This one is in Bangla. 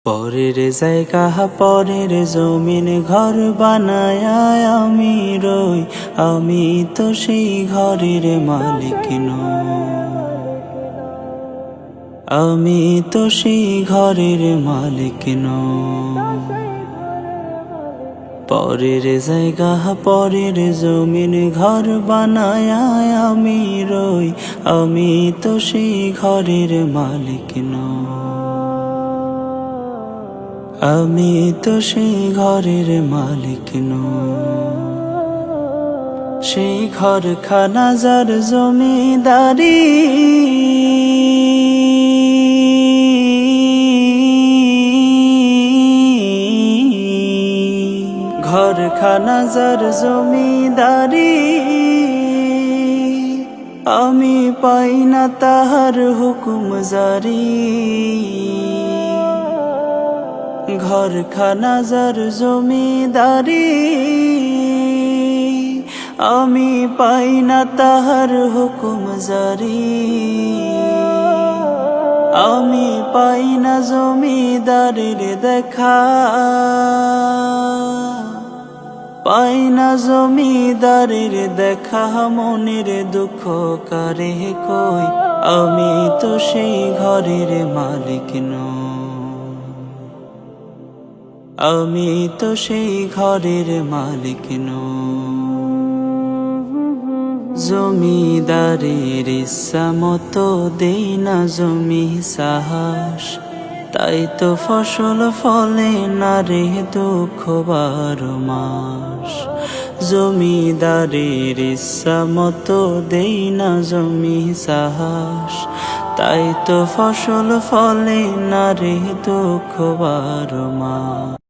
পরের জায়গা পরের জমিন ঘর বানায় আমি রই, আমি তো সেই ঘরের মালিক নই। আমি তো সেই ঘরের মালিক নই। পরের জায়গা পরের জমিন ঘর বানায় আমি রই, আমি তো সেই ঘরের মালিক নই। আমি তো সেই ঘরের মালিক নই। সেই ঘরখানা যার জমিদারি, ঘরখানা যার জমিদারি, আমি পাই না তাহার হুকুম জারি। ঘরখানা যার জমিদারি, আমি পাই না তাহার হুকুম জারি। আমি পাই না জমিদারের দেখা, পাই না জমিদারের দেখা, মনের দুঃখ কারে কই, আমি তো সেই ঘরের মালিক নই। আমি তো সেই ঘরের মালিক নই। জমিদারের ইচ্ছা মতো দেই না জমি সাহস, তাই তো ফসল ফলে না রে দুঃখ 12 মাস। জমিদারের ইচ্ছা মতো দেই না জমি সাহস, তাই তো ফসল ফলে না রে দুঃখ 12 মাস।